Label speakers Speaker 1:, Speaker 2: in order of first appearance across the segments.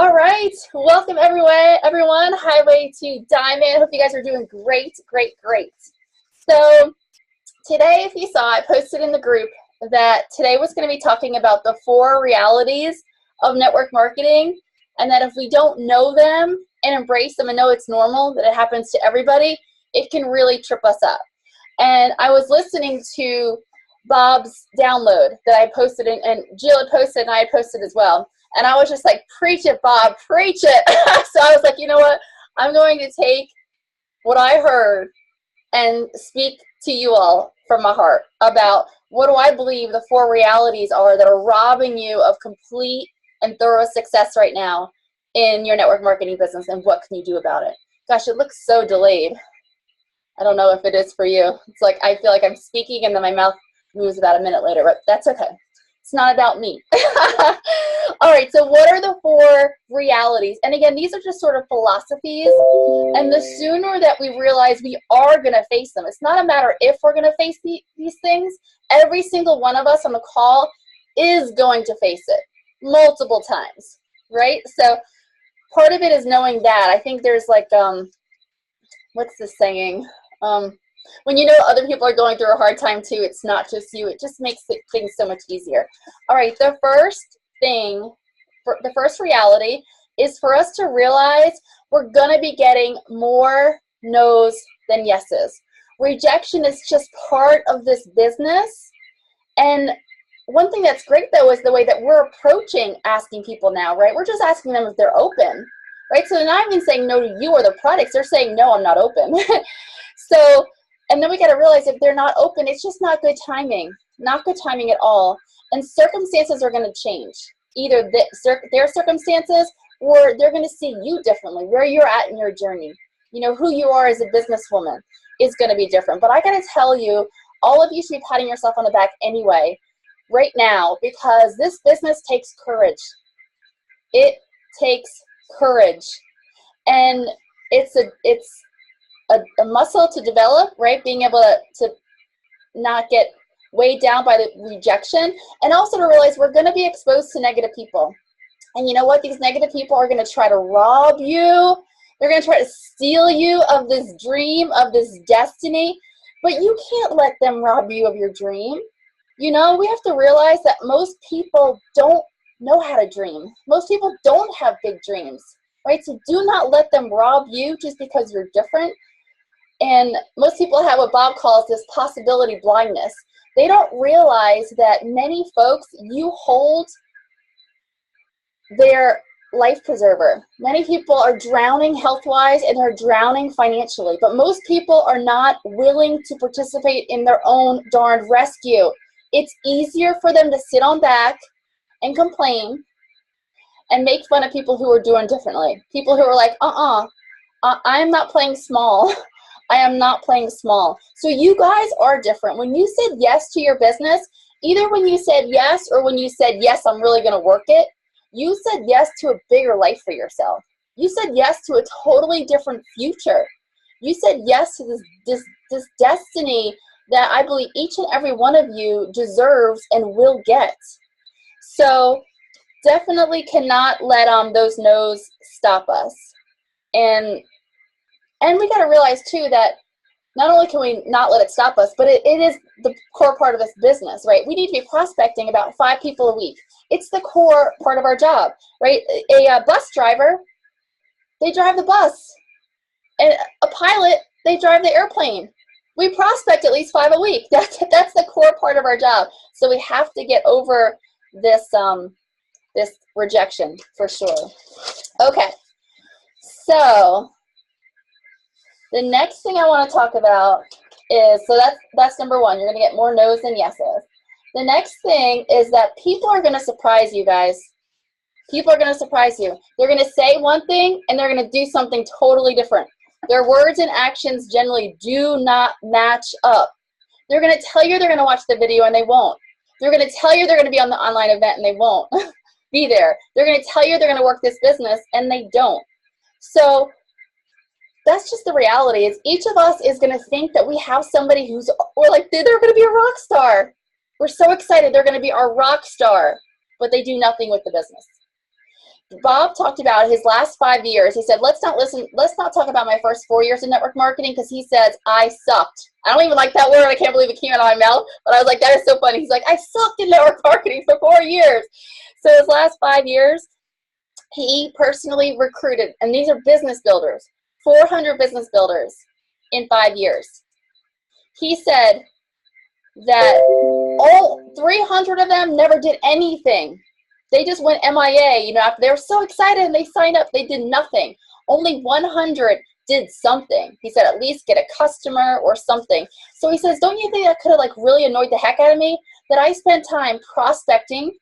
Speaker 1: All right, welcome everyone. Highway to Diamond. Hope you guys are doing great. So today, if you saw, I posted in the group that today was going to be talking about the 4 realities of network marketing, and that if we don't know them and embrace them and know it's normal, that it happens to everybody, it can really trip us up. And I was listening to Bob's download that I posted, and Jill had posted, and I had posted as well. And I was just like, preach it, Bob, preach it. So I was like, you know what? I'm going to take what I heard and speak to you all from my heart about what do I believe the 4 realities are that are robbing you of complete and thorough success right now in your network marketing business, and what can you do about it? Gosh, it looks so delayed. I don't know if it is for you. It's like I feel like I'm speaking and then my mouth moves about a minute later, but that's okay. It's not about me. All right, so what are the 4 realities? And again, these are just sort of philosophies, and the sooner that we realize we are going to face them, it's not a matter if we're going to face these things. Every single one of us on the call is going to face it multiple times, right? So part of it is knowing that. I think there's like, what's the saying? When you know other people are going through a hard time too, it's not just you. It just makes things so much easier. All right, the first reality is for us to realize we're going to be getting more no's than yeses. Rejection is just part of this business. And one thing that's great, though, is the way that we're approaching asking people now, right? We're just asking them if they're open, right? So they're not even saying no to you or the products. They're saying, no, I'm not open. So, and then we got to realize if they're not open, it's just not good timing, not good timing at all. And circumstances are going to change. Either their circumstances, or they're going to see you differently, where you're at in your journey. You know, who you are as a businesswoman is going to be different. But I got to tell you, all of you should be patting yourself on the back anyway, right now, because this business takes courage. It takes courage. And it's a muscle to develop, right? Being able to not get weighed down by the rejection, and also to realize we're going to be exposed to negative people. And you know what? These negative people are going to try to rob you. They're going to try to steal you of this dream, of this destiny, but you can't let them rob you of your dream. You know, we have to realize that most people don't know how to dream. Most people don't have big dreams, right? So do not let them rob you just because you're different. And most people have what Bob calls this possibility blindness. They don't realize that many folks, you hold their life preserver. Many people are drowning health-wise, and they're drowning financially. But most people are not willing to participate in their own darned rescue. It's easier for them to sit on back and complain and make fun of people who are doing differently. People who are like, I'm not playing small. I am not playing small. So you guys are different. When you said yes to your business, either when you said yes or when you said, yes, I'm really going to work it, you said yes to a bigger life for yourself. You said yes to a totally different future. You said yes to this destiny that I believe each and every one of you deserves and will get. So definitely cannot let those no's stop us. And we got to realize, too, that not only can we not let it stop us, but it is the core part of this business, right? We need to be prospecting about 5 people a week. It's the core part of our job, right? A bus driver, they drive the bus. And a pilot, they drive the airplane. We prospect at least 5 a week. That's the core part of our job. So we have to get over this, this rejection for sure. Okay, so the next thing I want to talk about is, so that's number 1. You're going to get more no's than yeses. The next thing is that people are going to surprise you guys. People are going to surprise you. They're going to say one thing and they're going to do something totally different. Their words and actions generally do not match up. They're going to tell you they're going to watch the video and they won't. They're going to tell you they're going to be on the online event and they won't be there. They're going to tell you they're going to work this business and they don't. So that's just the reality. Is each of us is going to think that we have somebody we're like, they're going to be a rock star. We're so excited they're going to be our rock star, but they do nothing with the business. Bob talked about his last 5 years. He said, let's not talk about my first 4 years in network marketing, because he says I sucked. I don't even like that word. I can't believe it came out of my mouth, but I was like, that is so funny. He's like, I sucked in network marketing for 4 years. So his last 5 years, he personally recruited, and these are business builders, 400 business builders in 5 years. He said that all 300 of them never did anything. They just went MIA, you know, after they were so excited and they signed up, they did nothing. Only 100 did something. He said, at least get a customer or something. So he says, don't you think that could have like really annoyed the heck out of me? That I spent time prospecting,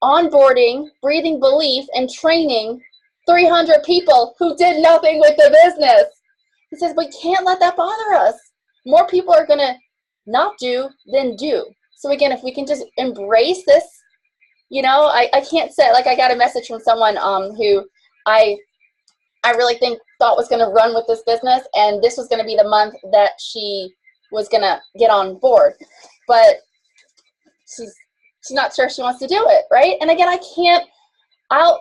Speaker 1: onboarding, breathing belief, and training 300 people who did nothing with the business. He says, we can't let that bother us. More people are gonna not do than do. So again, if we can just embrace this, you know, I can't say, like, I got a message from someone who I really thought was going to run with this business, and this was going to be the month that she was going to get on board. But she's not sure she wants to do it, right? And again,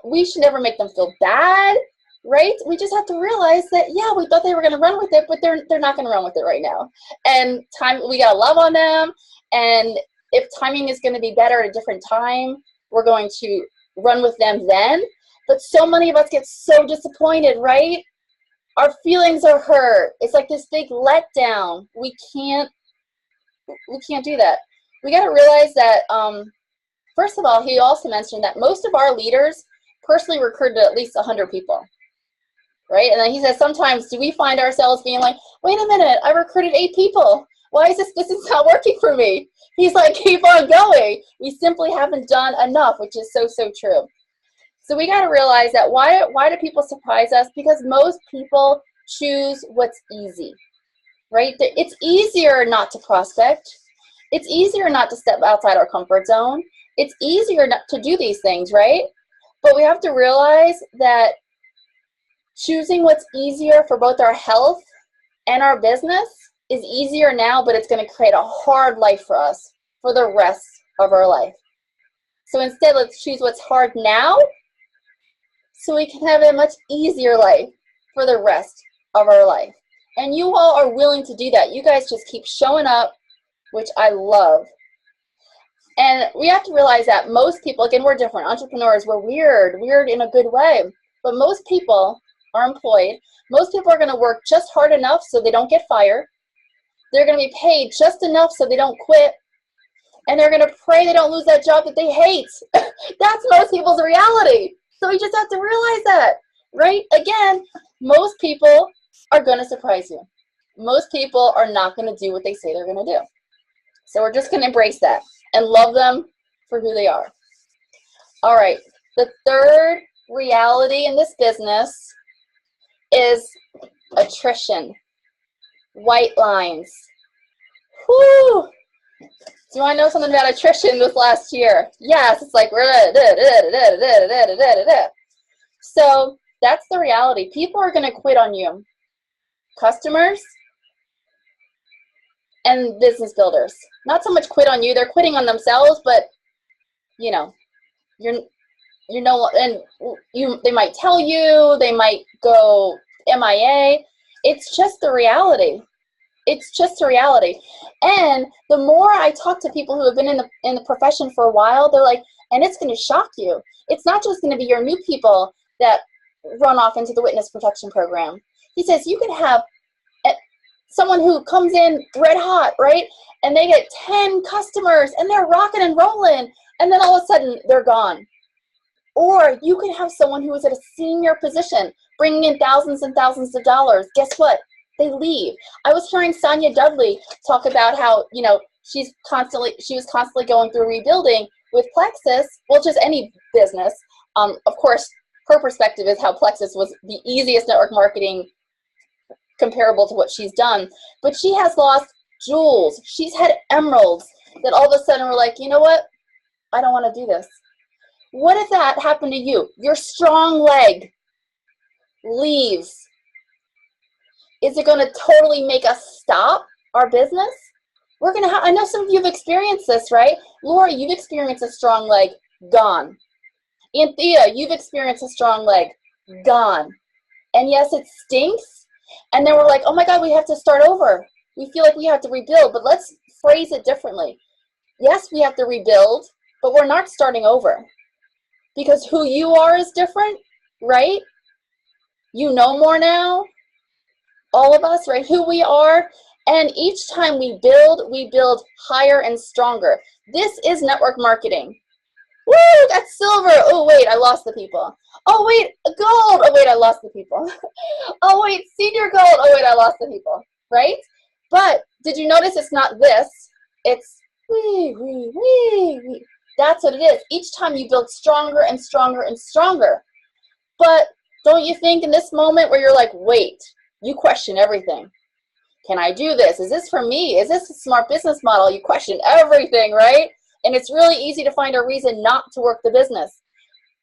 Speaker 1: we should never make them feel bad, right? We just have to realize that, yeah, we thought they were going to run with it, but they're not going to run with it right now. And we got to love on them, and if timing is going to be better at a different time, we're going to run with them then. But so many of us get so disappointed, right? Our feelings are hurt. It's like this big letdown. We can't do that. We got to realize that, first of all, he also mentioned that most of our leaders personally recruited at least 100 people, right? And then he says, sometimes do we find ourselves being like, wait a minute, I recruited 8 people. Why is this is not working for me? He's like, keep on going. We simply haven't done enough, which is so, so true. So we got to realize that why do people surprise us? Because most people choose what's easy, right? It's easier not to prospect. It's easier not to step outside our comfort zone. It's easier not to do these things, right? But we have to realize that choosing what's easier for both our health and our business is easier now, but it's going to create a hard life for us for the rest of our life. So instead, let's choose what's hard now so we can have a much easier life for the rest of our life. And you all are willing to do that. You guys just keep showing up, which I love. And we have to realize that most people, again, we're different. Entrepreneurs, we're weird in a good way. But most people are employed. Most people are going to work just hard enough so they don't get fired. They're going to be paid just enough so they don't quit. And they're going to pray they don't lose that job that they hate. That's most people's reality. So we just have to realize that, right? Again, most people are going to surprise you. Most people are not going to do what they say they're going to do. So we're just going to embrace that and love them for who they are. All right. The third reality in this business is attrition. White lines. Whoo! Do you want to know something about attrition this last year? Yes, it's like, so that's the reality. People are going to quit on you. Customers and business builders. Not so much quit on you. They're quitting on themselves, but, you know, they might tell you, they might go MIA. It's just the reality. It's just a reality. And the more I talk to people who have been in the profession for a while, they're like, and it's going to shock you. It's not just going to be your new people that run off into the witness protection program. He says you can have someone who comes in red hot, right? And they get 10 customers and they're rocking and rolling, and then all of a sudden they're gone. Or you can have someone who is at a senior position bringing in thousands and thousands of dollars. Guess what? They leave. I was hearing Sonia Dudley talk about how, you know, she was constantly going through rebuilding with Plexus, well, just any business. Of course, her perspective is how Plexus was the easiest network marketing comparable to what she's done. But she has lost jewels. She's had emeralds that all of a sudden were like, you know what? I don't want to do this. What if that happened to you? Your strong leg leaves. Is it going to totally make us stop our business? We're going to I know some of you have experienced this, right? Laura, you've experienced a strong leg gone. Anthea, you've experienced a strong leg. Gone. And yes, it stinks. And then we're like, oh my God, we have to start over. We feel like we have to rebuild, but let's phrase it differently. Yes, we have to rebuild, but we're not starting over. Because who you are is different, right? You know more now. All of us, right? Who we are. And each time we build higher and stronger. This is network marketing. Woo, that's silver. Oh, wait, I lost the people. Oh, wait, gold. Oh, wait, I lost the people. Oh, wait, senior gold. Oh, wait, I lost the people, right? But did you notice it's not this? It's wee, wee, wee, wee. That's what it is. Each time you build stronger and stronger and stronger. But don't you think in this moment where you're like, wait, you question everything. Can I do this? Is this for me? Is this a smart business model? You question everything, right? And it's really easy to find a reason not to work the business.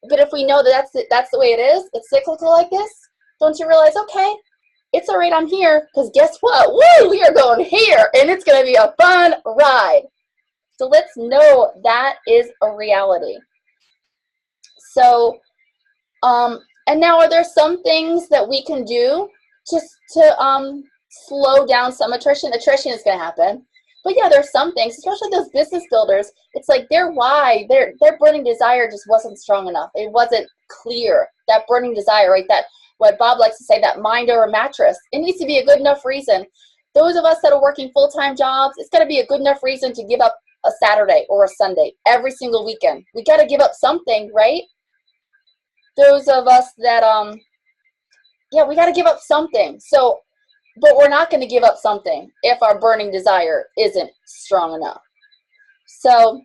Speaker 1: But if we know that that's the way it is, it's cyclical like this, don't you realize, okay, it's all right, I'm here, because guess what? Woo, we are going here, and it's going to be a fun ride. So let's know that is a reality. So, and now are there some things that we can do just to slow down some attrition? Attrition is going to happen. But yeah, there's some things, especially those business builders, it's like their why, their burning desire just wasn't strong enough. It wasn't clear. That burning desire, right? That, what Bob likes to say, that mind over mattress. It needs to be a good enough reason. Those of us that are working full-time jobs, it's got to be a good enough reason to give up a Saturday or a Sunday every single weekend. We got to give up something, right? Those of us that, yeah, we got to give up something. So, but we're not going to give up something if our burning desire isn't strong enough. So,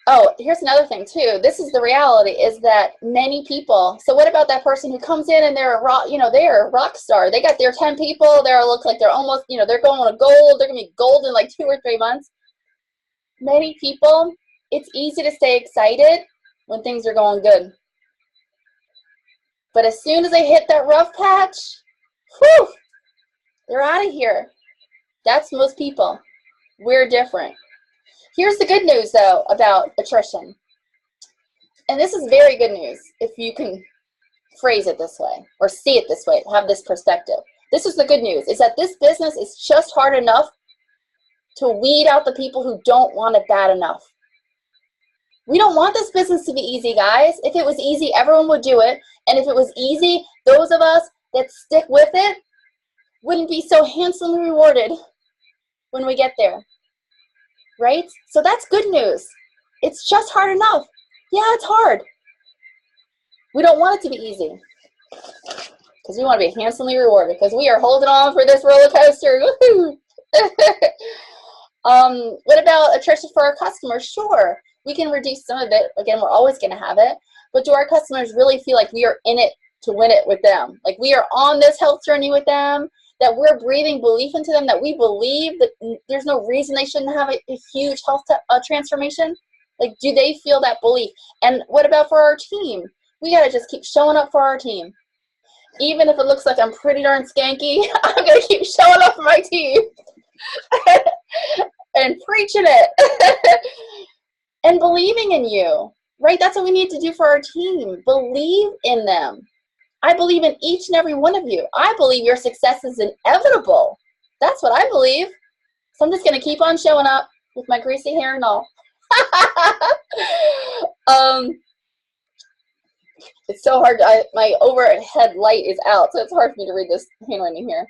Speaker 1: oh, here's another thing too. This is the reality, is that many people, so what about that person who comes in and they're a rock, they're a rock star. They got their 10 people, they look like they're almost, they're going to gold. They're going to be gold in like 2 or 3 months. Many people, it's easy to stay excited when things are going good. But as soon as they hit that rough patch, whew, they're out of here. That's most people. We're different. Here's the good news, though, about attrition. And this is very good news if you can phrase it this way or see it this way, have this perspective. This is the good news, is that this business is just hard enough to weed out the people who don't want it bad enough. We don't want this business to be easy, guys. If it was easy, everyone would do it. And if it was easy, those of us that stick with it wouldn't be so handsomely rewarded when we get there, right? So that's good news. It's just hard enough. Yeah, it's hard. We don't want it to be easy because we want to be handsomely rewarded, because we are holding on for this roller coaster. Woohoo! What about attrition for our customers? Sure, we can reduce some of it. Again, we're always going to have it. But do our customers really feel like we are in it to win it with them? Like we are on this health journey with them, that we're breathing belief into them, that we believe that there's no reason they shouldn't have a huge health transformation? Like, do they feel that belief? And what about for our team? We got to just keep showing up for our team. Even if it looks like I'm pretty darn skanky, I'm going to keep showing up for my team and preaching it and believing in you, right? That's what we need to do for our team. Believe in them. I believe in each and every one of you. I believe your success is inevitable. That's what I believe. So I'm just going to keep on showing up with my greasy hair and all. It's so hard. My overhead light is out, so it's hard for me to read this handwriting here.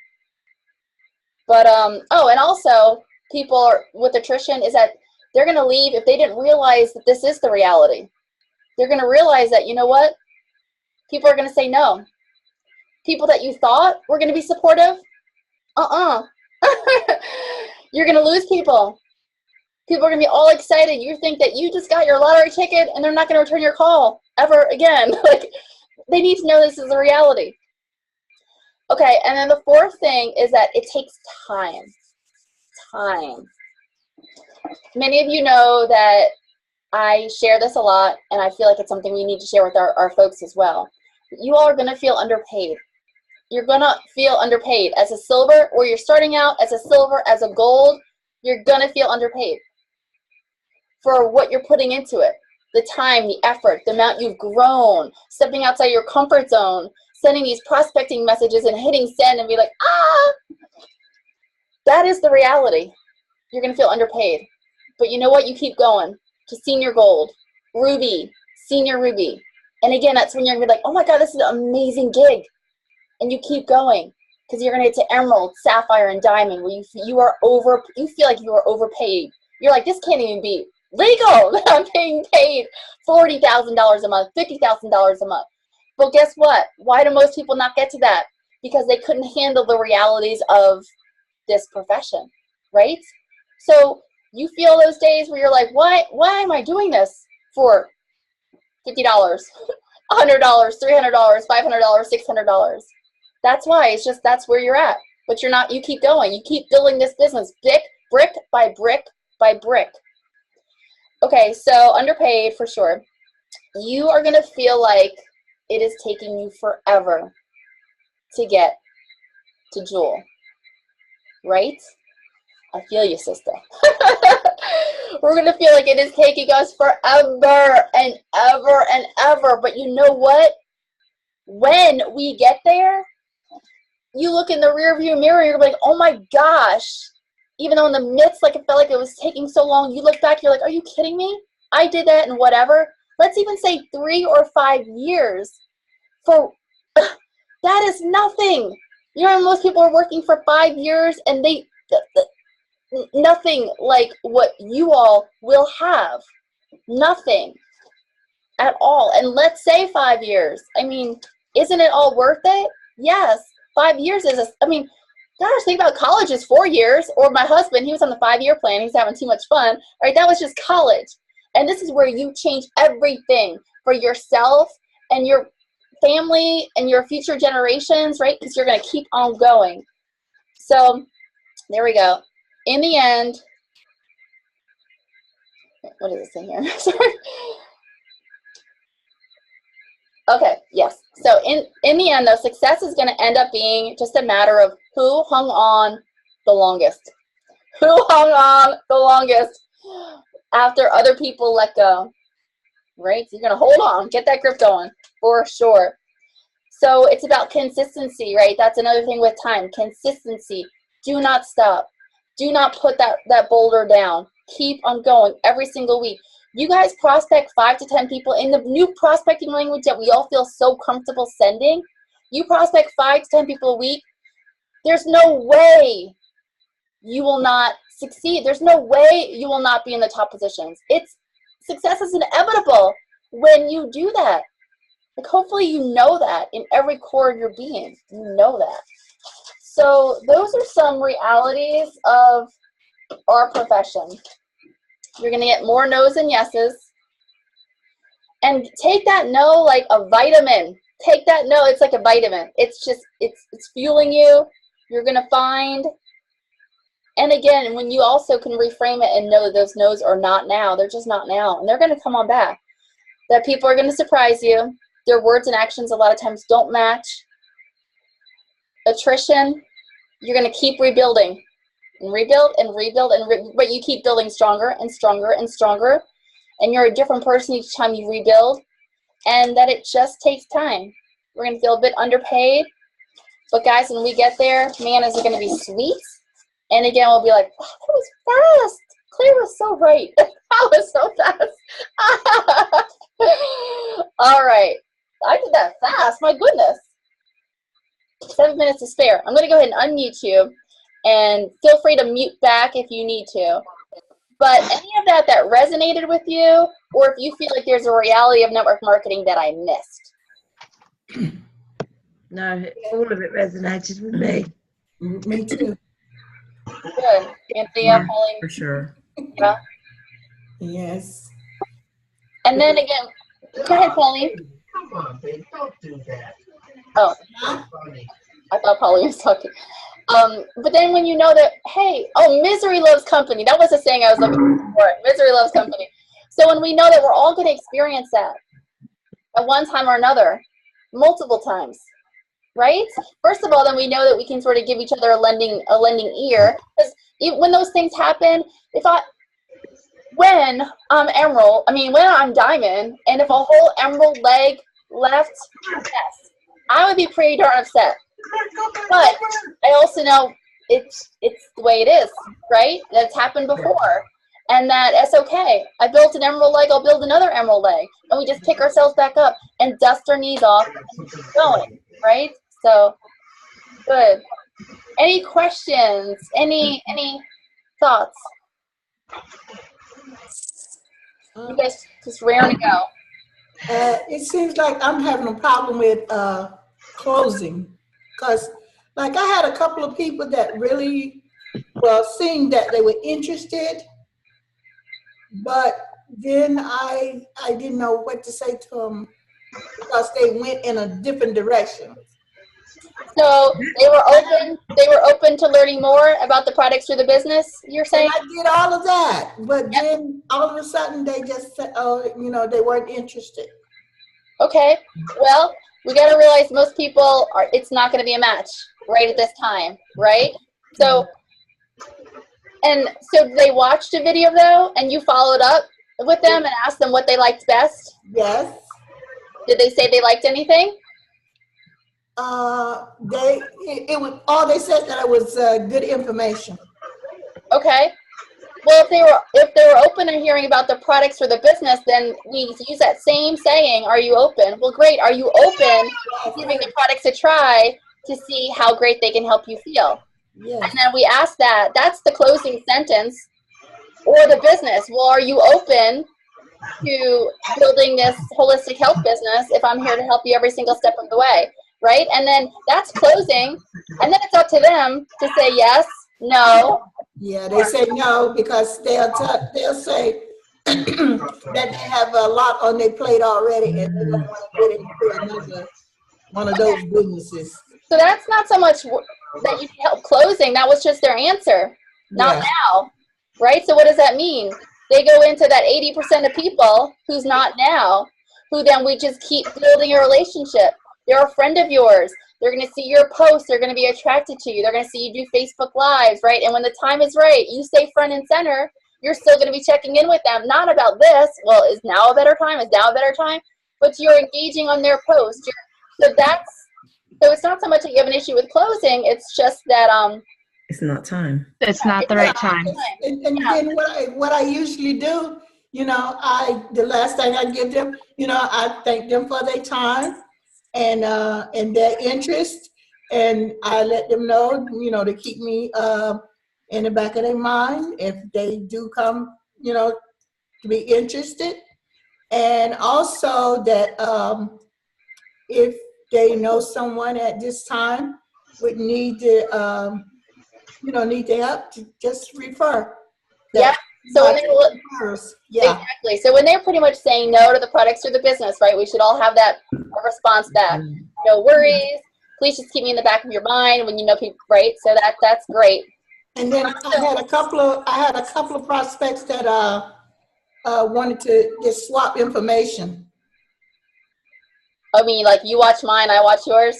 Speaker 1: But, oh, and also, people with attrition is that they're going to leave if they didn't realize that this is the reality. They're going to realize that, you know what? People are going to say no. People that you thought were going to be supportive, you're going to lose people. People are going to be all excited. You think that you just got your lottery ticket and they're not going to return your call ever again. Like, they need to know this is a reality. Okay, and then the fourth thing is that it takes time. Time. Many of you know that I share this a lot, and I feel like it's something we need to share with our folks as well. You all are going to feel underpaid. You're going to feel underpaid. As a silver, or you're starting out as a silver, as a gold, you're going to feel underpaid. for what you're putting into it. The time, the effort, the amount you've grown, stepping outside your comfort zone, sending these prospecting messages and hitting send and be like, ah! That is the reality. You're going to feel underpaid. But you know what? You keep going to senior gold, ruby, senior ruby. And again, that's when you're going to be like, oh my God, this is an amazing gig. And you keep going because you're going to get to emerald, sapphire, and diamond where you feel like you are overpaid. You're like, this can't even be legal. I'm being paid $40,000 a month, $50,000 a month. But guess what? Why do most people not get to that? Because they couldn't handle the realities of this profession, right? So you feel those days where you're like, why am I doing this for $50, $100, $300, $500, $600? That's why. It's just that's where you're at. But you're not. You keep going. You keep building this business brick by brick by brick. Okay, so underpaid for sure. You are going to feel like it is taking you forever to get to Jewel, right? I feel you, sister. We're going to feel like it is taking us forever and ever and ever. But you know what? When we get there, you look in the rear view mirror, you're like, oh my gosh. Even though in the midst, like it felt like it was taking so long, you look back, you're like, are you kidding me? I did that in whatever. Let's even say 3 or 5 years. That is nothing. You know, most people are working for 5 years and they nothing like what you all will have. Nothing at all. And let's say 5 years. I mean, isn't it all worth it? Yes. 5 years is, gosh, think about college is 4 years. Or my husband, he was on the 5-year plan. He's having too much fun. Right? That was just college. And this is where you change everything for yourself and your family and your future generations, right? Because you're going to keep on going. So there we go. In the end, what does it say here? Sorry. Okay, yes. So in the end, though, success is going to end up being just a matter of who hung on the longest. Who hung on the longest after other people let go, right? So you're going to hold on, get that grip going for sure. So it's about consistency, right? That's another thing with time. Consistency. Do not stop. Do not put that boulder down. Keep on going every single week. You guys prospect 5 to 10 people in the new prospecting language that we all feel so comfortable sending. You prospect 5 to 10 people a week. There's no way you will not succeed. There's no way you will not be in the top positions. Success is inevitable when you do that. Like, hopefully you know that in every core of your being. You know that. So those are some realities of our profession. You're going to get more no's than yeses. And take that no like a vitamin. Take that no, it's like a vitamin. It's just, it's fueling you. You're going to find. And again, when you also can reframe it and know that those no's are not now. They're just not now. And they're going to come on back. That people are going to surprise you. Their words and actions a lot of times don't match. Attrition, you're going to keep rebuilding. And rebuild and rebuild, but you keep building stronger and stronger and stronger. And you're a different person each time you rebuild. And that it just takes time. We're going to feel a bit underpaid. But guys, when we get there, man, is it going to be sweet. And again, we'll be like, oh, that was fast. Claire was so right. That was so fast. All right. I did that fast. My goodness. 7 minutes to spare. I'm going to go ahead and unmute you. And feel free to mute back if you need to. But any of that resonated with you, or if you feel like there's a reality of network marketing that I missed.
Speaker 2: No, all of it resonated with me.
Speaker 3: Me too.
Speaker 1: Good. Anthea, Pauline.
Speaker 4: For sure.
Speaker 1: Yeah.
Speaker 3: Yes.
Speaker 1: And then again, go ahead, Pauline.
Speaker 5: Come on, babe, don't do that.
Speaker 1: Oh,
Speaker 5: Funny.
Speaker 1: I thought Pauline was talking. But then when you know that, hey, misery loves company. That was the saying I was looking for. Misery loves company. So when we know that we're all going to experience that at one time or another, multiple times, right? First of all, then we know that we can sort of give each other a lending ear. Because when those things happen, when when I'm diamond, and if a whole emerald leg left, yes, I would be pretty darn upset. But I also know it's the way it is, right? That's happened before. And that it's okay. I built an emerald leg, I'll build another emerald leg. And we just pick ourselves back up and dust our knees off and keep going, right? So, good. Any questions? Any thoughts? You guys just raring to go.
Speaker 3: It seems like I'm having a problem with closing, because like I had a couple of people that really, well, seemed that they were interested, but then I didn't know what to say to them because they went in a different direction.
Speaker 1: So they were open to learning more about the products or the business, you're
Speaker 3: And
Speaker 1: saying?
Speaker 3: I did all of that, but then all of a sudden they just said, oh, they weren't interested.
Speaker 1: Okay. Well, we got to realize most people it's not going to be a match right at this time, right? So, so they watched a video though, and you followed up with them and asked them what they liked best?
Speaker 3: Yes.
Speaker 1: Did they say they liked anything?
Speaker 3: They said that it was good information.
Speaker 1: Okay. Well, if they were open and hearing about the products or the business, then we use that same saying, are you open? Well, great. Are you open to giving the products a try to see how great they can help you feel?
Speaker 3: Yes.
Speaker 1: And then we ask that's the closing sentence. Or the business, well, are you open to building this holistic health business if I'm here to help you every single step of the way, right? And then that's closing, and then it's up to them to say yes, no.
Speaker 3: Yeah, they say no because they'll say that they have a lot on their plate already and they don't want to get into another one of those businesses.
Speaker 1: So that's not so much that you can help closing, that was just their answer. Not now, right? So what does that mean? They go into that 80% of people who's not now, who then we just keep building a relationship. They're a friend of yours. They're going to see your posts. They're going to be attracted to you. They're going to see you do Facebook Lives, right? And when the time is right, you stay front and center. You're still going to be checking in with them, not about this. Well, is now a better time? Is now a better time? But you're engaging on their posts. So it's not so much that you have an issue with closing. It's just that
Speaker 2: it's not time.
Speaker 4: It's not the right time.
Speaker 3: And then what I usually do, the last thing I give them, I thank them for their time and their interest, and I let them know, to keep me in the back of their mind if they do come, to be interested, and also that if they know someone at this time would need to need the help, to just refer.
Speaker 1: Yeah. So when
Speaker 3: yeah.
Speaker 1: Exactly. So when they're pretty much saying no to the products or the business, right? We should all have that response back. No worries. Please just keep me in the back of your mind when you know people, right? So that's great.
Speaker 3: And then I had a couple of prospects that wanted to just swap information.
Speaker 1: I mean, like you watch mine, I watch yours?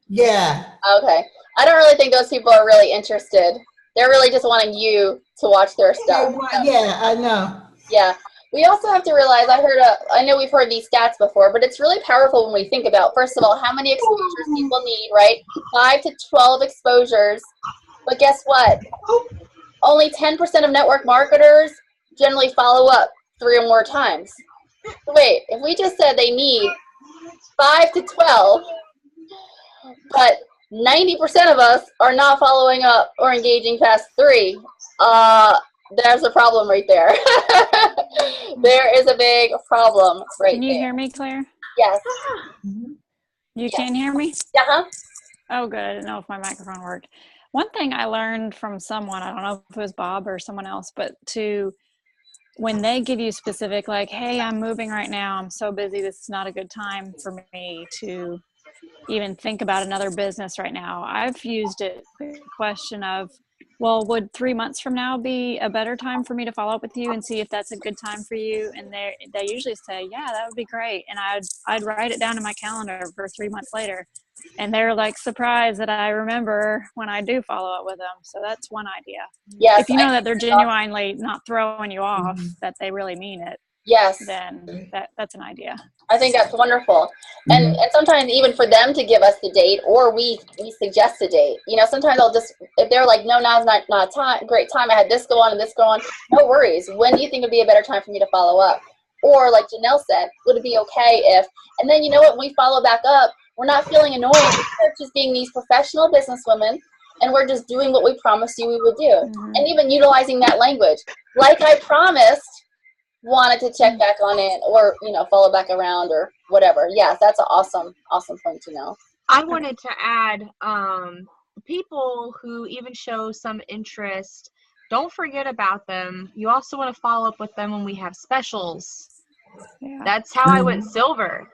Speaker 3: Yeah.
Speaker 1: Okay. I don't really think those people are really interested. They're really just wanting you to watch their stuff.
Speaker 3: Yeah, I know.
Speaker 1: Yeah. We also have to realize, I know we've heard these stats before, but it's really powerful when we think about, first of all, how many exposures people need, right? 5 to 12 exposures. But guess what? Only 10% of network marketers generally follow up 3 or more times. Wait, if we just said they need 5 to 12, but 90% of us are not following up or engaging past 3, there's a problem right there. There is a big problem right there.
Speaker 6: Can you hear me, Claire?
Speaker 1: Yes.
Speaker 6: You can hear me?
Speaker 1: Uh-huh.
Speaker 6: Oh, good. I didn't know if my microphone worked. One thing I learned from someone, I don't know if it was Bob or someone else, but when they give you specific, like, hey, I'm moving right now, I'm so busy, this is not a good time for me to even think about another business right now. I've used it, the question of, well, would 3 months from now be a better time for me to follow up with you and see if that's a good time for you? And they usually say, yeah, that would be great. And I'd write it down in my calendar for 3 months later. And they're like surprised that I remember when I do follow up with them. So that's one idea.
Speaker 1: Yes.
Speaker 6: If you know that they're genuinely not throwing you off, that they really mean it,
Speaker 1: Yes.
Speaker 6: then that's an idea.
Speaker 1: I think that's wonderful. And sometimes even for them to give us the date, or we suggest a date. You know, sometimes they'll just, if they're like, no, now's not a time, great time, I had this go on and this go on, no worries. When do you think would be a better time for me to follow up? Or like Janelle said, would it be okay if, and then you know what, when we follow back up, we're not feeling annoyed. We're just being these professional businesswomen, and we're just doing what we promised you we would do. And even utilizing that language. Like I promised, wanted to check back on it, or, you know, follow back around or whatever. Yes, that's an awesome point to know.
Speaker 4: I wanted to add, people who even show some interest, don't forget about them. You also want to follow up with them when we have specials.
Speaker 6: Yeah.
Speaker 4: That's how I went silver.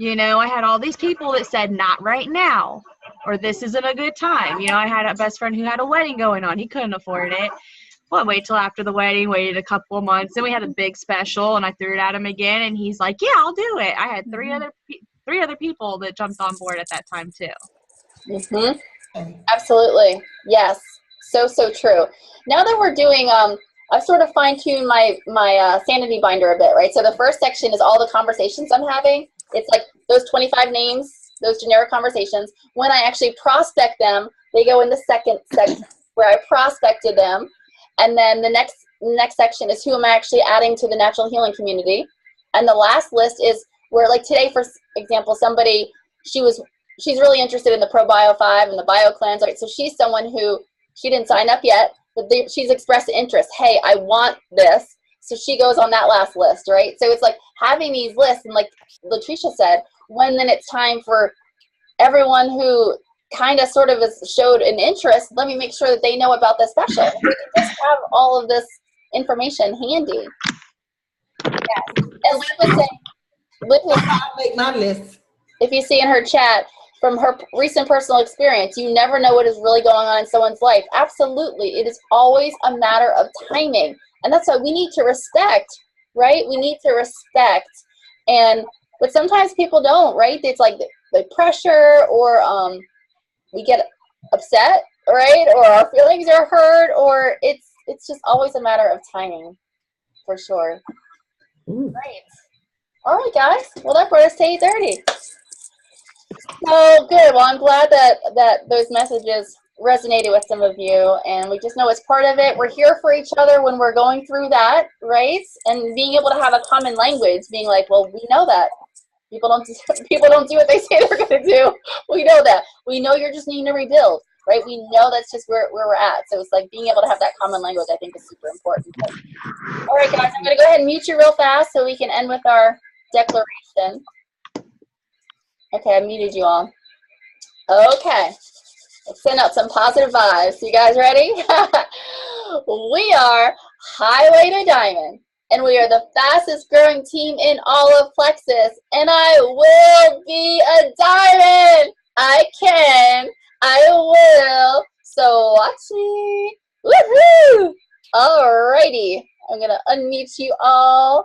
Speaker 4: You know, I had all these people that said, not right now, or this isn't a good time. You know, I had a best friend who had a wedding going on. He couldn't afford it. Well, wait till after the wedding, waited a couple of months. Then we had a big special, and I threw it at him again, and he's like, yeah, I'll do it. I had three other people that jumped on board at that time, too.
Speaker 1: Absolutely. Yes. So true. Now that we're doing, I've sort of fine-tuned my sanity binder a bit, right? So the first section is all the conversations I'm having. It's like those 25 names, those generic conversations. When I actually prospect them, they go in the second section where I prospected them. And then the next section is who am I actually adding to the natural healing community. And the last list is where, like today, for example, somebody, she's really interested in the ProBio 5 and the Bio Cleanse, right? So she's someone who, she didn't sign up yet, but she's expressed interest. Hey, I want this. So she goes on that last list, right? So it's like having these lists, and like Latricia said, when then it's time for everyone who kind of sort of showed an interest, let me make sure that they know about the special. We can just have all of this information handy. Yes. And Liv was
Speaker 3: I'll make my list.
Speaker 1: if you see in her chat, from her recent personal experience, you never know what is really going on in someone's life. Absolutely. It is always a matter of timing. And that's why we need to respect, right? We need to respect. But sometimes people don't, right? It's like the pressure, or we get upset, right? Or our feelings are hurt, or it's just always a matter of timing, for sure. Great. All right, guys. Well, that brought us to 8:30. So good. Well, I'm glad that those messages resonated with some of you, and we just know it's part of it. We're here for each other when we're going through that, right? And being able to have a common language, being like, well, we know that people don't do what they say they're going to do. We know that. We know you're just needing to rebuild, right? We know that's just where we're at. So it's like being able to have that common language, I think, is super important. All right, guys, I'm going to go ahead and mute you real fast so we can end with our declaration. Okay, I muted you all. Okay. Let's send out some positive vibes. You guys ready? We are Highway to Diamond, and we are the fastest growing team in all of Plexus, and I will be a diamond. I can. I will. So watch me. Woohoo! Alrighty. I'm going to unmute you all.